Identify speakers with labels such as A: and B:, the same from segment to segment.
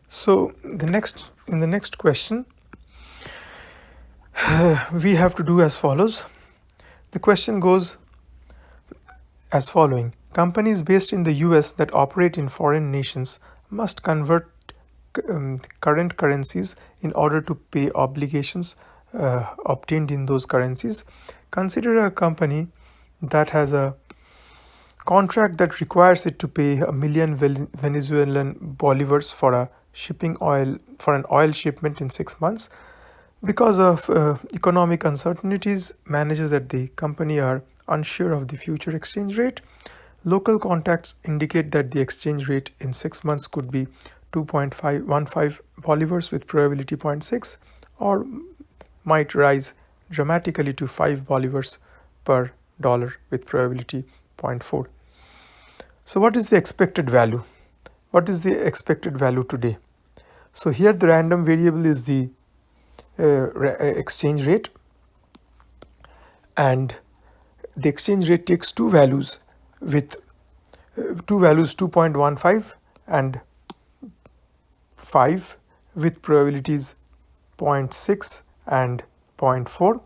A: So in the next question, we have to do as follows. The question goes as following. Companies based in the US that operate in foreign nations must convert current currencies in order to pay obligations obtained in those currencies. Consider a company that has a contract that requires it to pay a million Venezuelan bolivars for an oil shipment in 6 months. Because of economic uncertainties, managers at the company are unsure of the future exchange rate. Local contacts indicate that the exchange rate in 6 months could be 2.515 bolivars with probability 0.6, or might rise dramatically to 5 bolivars per dollar with probability 0.4. So what is the expected value? What is the expected value today? So here the random variable is the exchange rate, and the exchange rate takes two values with 2.15 and 5 with probabilities 0.6 and 0.4.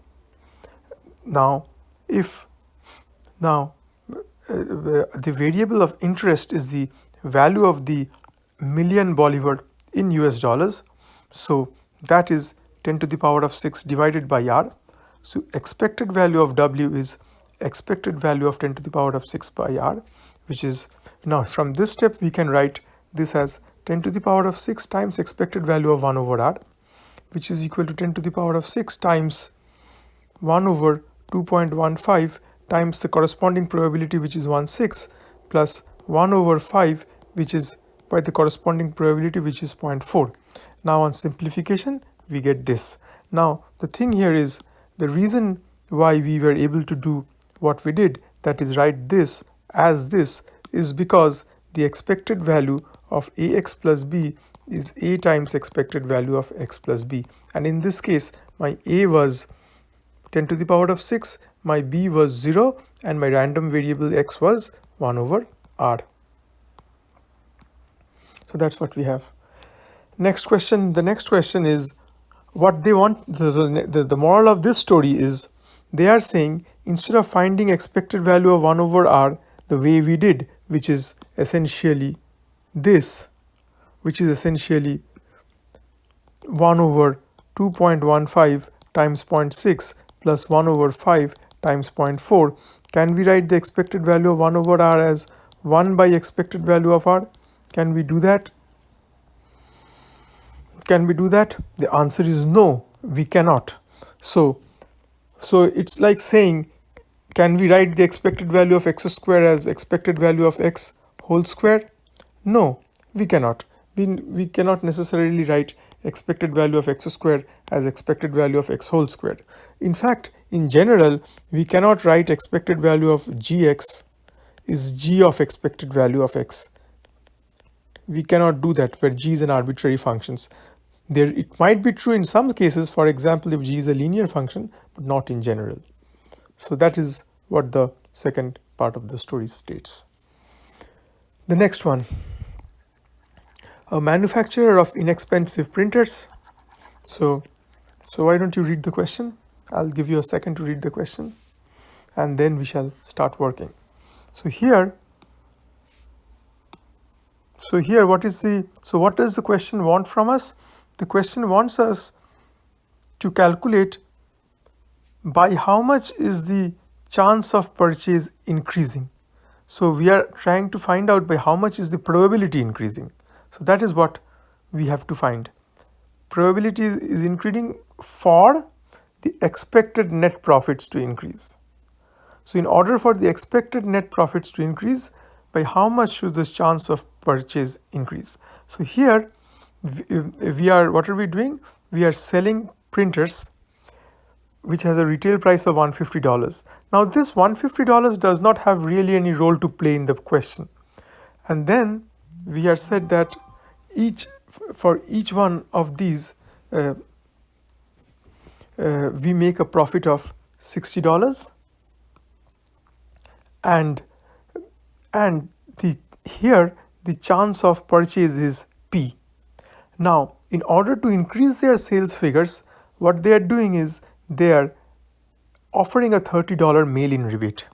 A: Now the variable of interest is the value of the million bolivar in US dollars. So that is 10 to the power of 6 divided by R. So expected value of W is expected value of 10 to the power of 6 by R, which is, now from this step we can write this as 10 to the power of 6 times expected value of 1 over R, which is equal to 10 to the power of 6 times 1 over 2.15 times the corresponding probability, which is 1/6, plus 1 over 5, which is by the corresponding probability, which is 0.4. Now on simplification we get this. Now the thing here is, the reason why we were able to do what we did, that is write this as this, is because the expected value of ax plus b is a times expected value of x plus b, and in this case my a was 10 to the power of 6, my b was 0, and my random variable x was 1 over r. So that's what we have. Next question. The next question is what they want. The moral of this story is, they are saying instead of finding expected value of 1 over r the way we did, which is essentially this, which is essentially 1 over 2.15 times 0.6 plus 1 over 5 times 0.4, can we write the expected value of 1 over r as 1 by expected value of r? Can we do that? Can we do that? The answer is no, we cannot. So it's like saying, can we write the expected value of x square as expected value of x whole square? No, we cannot. We cannot necessarily write expected value of x square as expected value of x whole square. In fact, in general, we cannot write expected value of gx is g of expected value of x. We cannot do that, where g is an arbitrary functions. There, it might be true in some cases, for example, if g is a linear function, but not in general. So that is what the second part of the story states. The next one. A manufacturer of inexpensive printers. So why don't you read the question? I'll give you a second to read the question, and then we shall start working. So here what does the question want from us? The question wants us to calculate by how much is the chance of purchase increasing. So we are trying to find out by how much is the probability increasing. So that is what we have to find. Probability is increasing for the expected net profits to increase. So in order for the expected net profits to increase, by how much should this chance of purchase increase? So here what are we doing? We are selling printers which has a retail price of $150. Now this $150 does not have really any role to play in the question. And then we are said that for each one of these we make a profit of $60, and here the chance of purchase is P. Now, in order to increase their sales figures, what they are doing is they are offering a $30 mail-in rebate.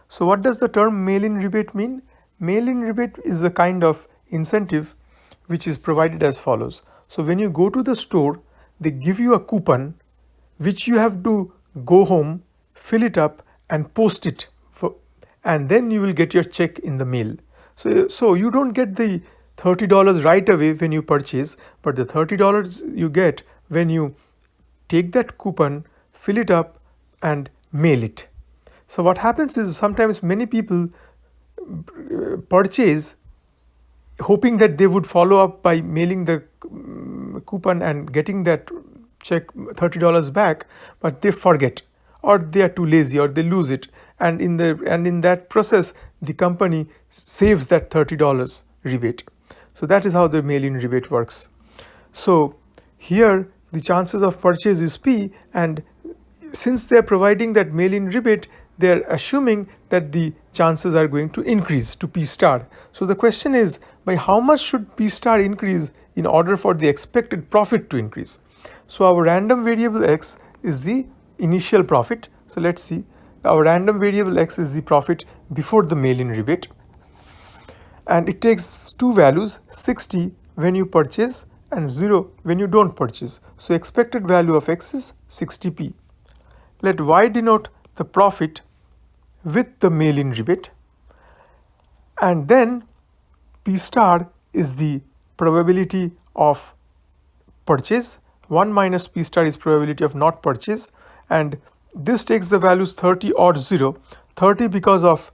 A: So what does the term mail-in rebate mean? Mail-in rebate is a kind of incentive which is provided as follows. So when you go to the store, they give you a coupon which you have to go home, fill it up and post it and then you will get your check in the mail. So you don't get the $30 right away when you purchase, but the $30 you get when you take that coupon, fill it up and mail it. So what happens is sometimes many people purchase hoping that they would follow up by mailing the coupon and getting that check $30 back, but they forget or they are too lazy or they lose it, and in that process the company saves that $30 rebate. So that is how the mail-in rebate works. So here the chances of purchase is P, and since they are providing that mail-in rebate, they are assuming that the chances are going to increase to P star. So the question is, by how much should P star increase in order for the expected profit to increase? So our random variable X is the initial profit. So let's see, our random variable X is the profit before the mail-in rebate, and it takes two values, 60 when you purchase and 0 when you don't purchase. So expected value of X is 60p. Let Y denote the profit with the mail-in rebate, and then P star is the probability of purchase. 1 minus P star is probability of not purchase, and this takes the values 30 or 0. 30 because of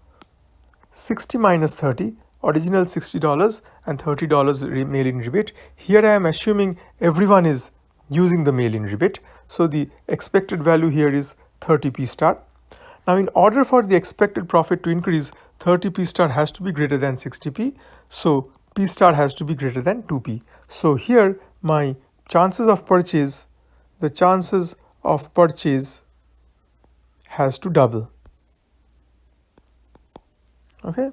A: 60 minus 30, original $60 and $30 mail-in rebate. Here I am assuming everyone is using the mail-in rebate. So the expected value here is 30p star. Now in order for the expected profit to increase, 30p star has to be greater than 60p. So p star has to be greater than 2p. So here my chances of purchase, the chances of purchase has to double. Okay.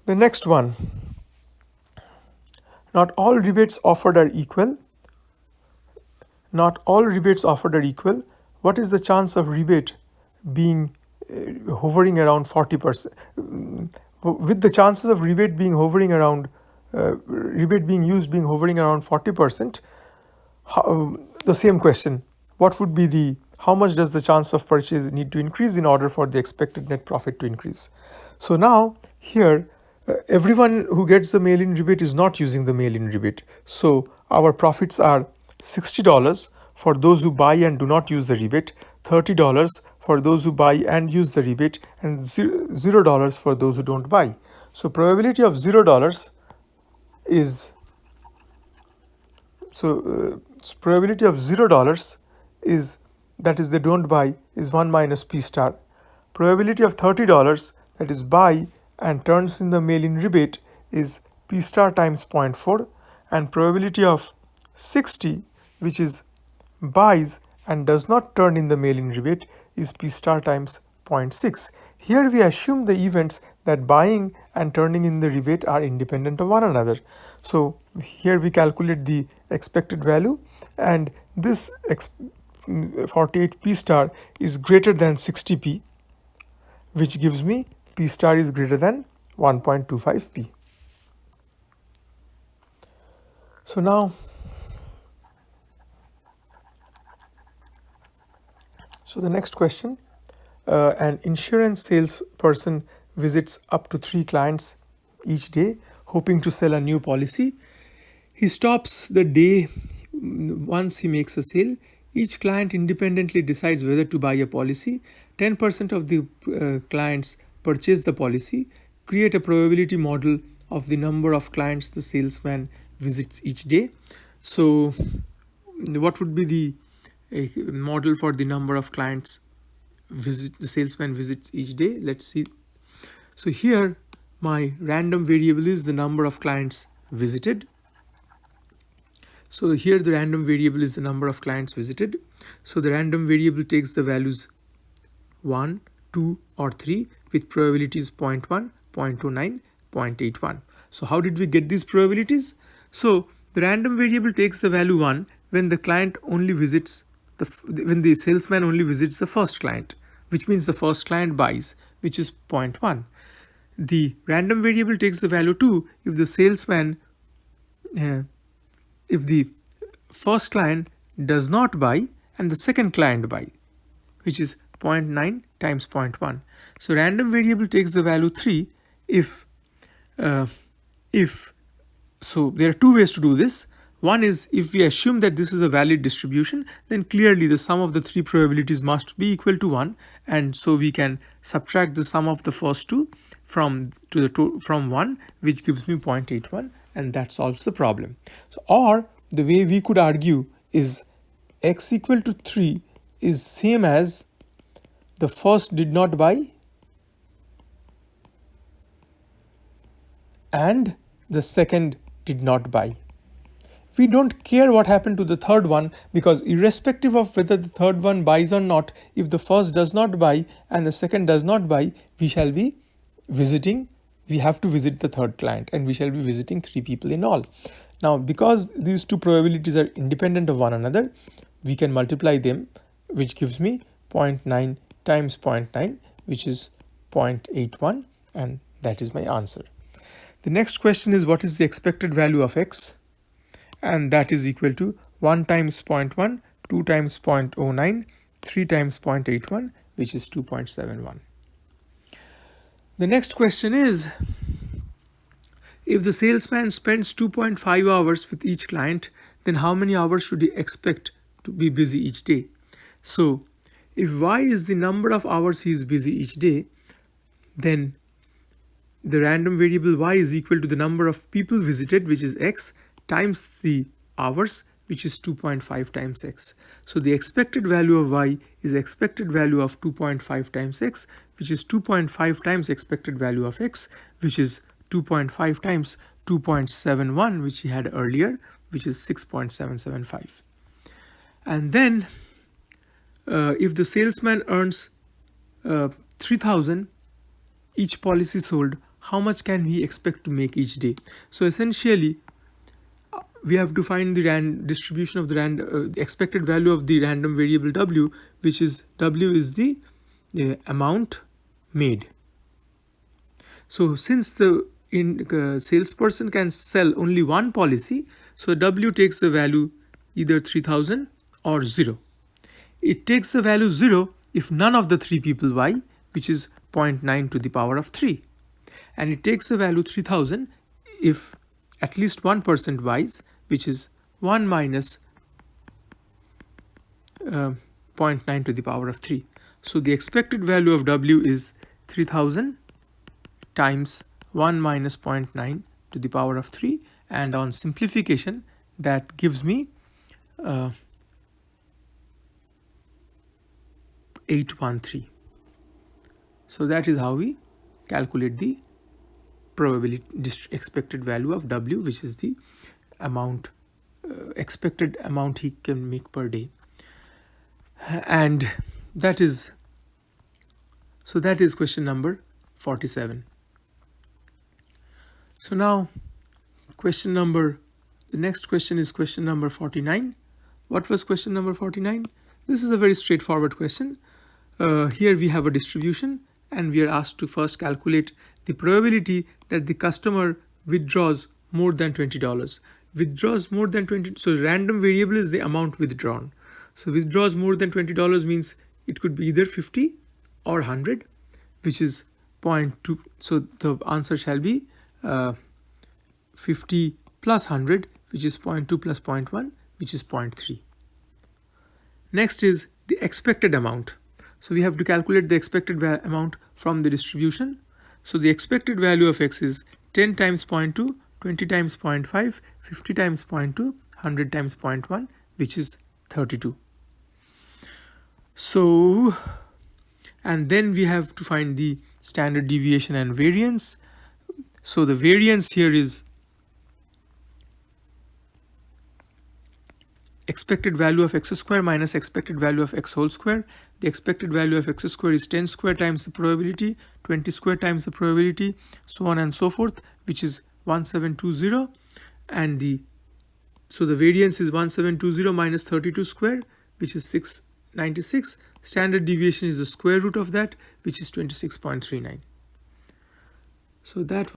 A: The next one, not all rebates offered are equal. Not all rebates offered are equal. What is the chance of rebate being hovering around 40%? With the chances of rebate being hovering around, rebate being used being hovering around 40%, the same question, what would be the, how much does the chance of purchase need to increase in order for the expected net profit to increase? So now here, everyone who gets the mail-in rebate is not using the mail-in rebate. So our profits are $60 for those who buy and do not use the rebate, $30 for those who buy and use the rebate, and $0 for those who don't buy. So probability of $0 is, probability of $0 is, that is they don't buy, is 1 minus P star. Probability of $30, that is buy and turns in the mail-in rebate, is P star times 0.4, and probability of 60, which is buys and does not turn in the mail-in rebate, is P star times 0.6. Here we assume the events that buying and turning in the rebate are independent of one another. So here we calculate the expected value, and this 48p star is greater than 60p, which gives me P star is greater than 1.25p. So now, the next question, an insurance salesperson visits up to 3 clients each day, hoping to sell a new policy. He stops the day once he makes a sale. Each client independently decides whether to buy a policy. 10% of the clients purchase the policy. Create a probability model of the number of clients the salesman visits each day. So what would be the model for the number of clients the salesman visits each day? Let's see. So here my random variable is the number of clients visited. So here the random variable is the number of clients visited. So the random variable takes the values 1, 2 or 3 with probabilities 0.1, 0.29, 0.81. So how did we get these probabilities? So the random variable takes the value 1 when the client only visits when the salesman only visits the first client, which means the first client buys, which is 0.1. The random variable takes the value 2 if the salesman if the first client does not buy and the second client buy, which is 0.9 times 0.1. So random variable takes the value 3 if so there are two ways to do this. One is, if we assume that this is a valid distribution, then clearly the sum of the three probabilities must be equal to 1, and so we can subtract the sum of the first two from 1, which gives me 0.81, and that solves the problem. So, or the way we could argue is x equal to 3 is same as the first did not buy and the second did not buy. We don't care what happened to the third one, because irrespective of whether the third one buys or not, if the first does not buy and the second does not buy, we have to visit the third client, and we shall be visiting 3 people in all. Now, because these two probabilities are independent of one another, we can multiply them, which gives me 0.9 times 0.9, which is 0.81, and that is my answer. The next question is, what is the expected value of x? And that is equal to 1 times 0.1, 2 times 0.09, 3 times 0.81, which is 2.71. The next question is, if the salesman spends 2.5 hours with each client, then how many hours should he expect to be busy each day? So if y is the number of hours he is busy each day, then the random variable y is equal to the number of people visited, which is x, times the hours, which is 2.5 times x. So the expected value of y is expected value of 2.5 times x, which is 2.5 times expected value of x, which is 2.5 times 2.71, which he had earlier, which is 6.775. And then if the salesman earns 3,000 each policy sold, how much can he expect to make each day? So essentially, we have to find the distribution of the expected value of the random variable w, which is w is the amount made. So since the salesperson can sell only one policy, so w takes the value either 3,000 or 0. It takes the value 0 if none of the 3 people buy, which is 0.9 to the power of 3. And it takes the value 3,000 if at least 1% buys, which is 1 minus 0.9 to the power of 3. So the expected value of w is 3,000 times 1 minus 0.9 to the power of 3, and on simplification that gives me 813. So that is how we calculate the probability expected value of w, which is the amount expected amount he can make per day. And that is question number 47. So now the next question is question number 49. What was question number 49? This is a very straightforward question. Here we have a distribution, and we are asked to first calculate the probability that the customer withdraws more than $20. Withdraws more than 20, so random variable is the amount withdrawn. So withdraws more than $20 means it could be either 50 or 100, which is 0.2. So the answer shall be 50 plus 100, which is 0.2 plus 0.1, which is 0.3. Next is the expected amount. So we have to calculate the expected amount from the distribution. So the expected value of x is 10 times 0.2, 20 times 0.5, 50 times 0.2, 100 times 0.1, which is 32. So, and then we have to find the standard deviation and variance. So the variance here is expected value of x square minus expected value of x whole square. The expected value of x square is 10 square times the probability, 20 square times the probability, so on and so forth, which is 1720. And the So the variance is 1720 minus 32 square, which is 696. Standard deviation is the square root of that, which is 26.39. So that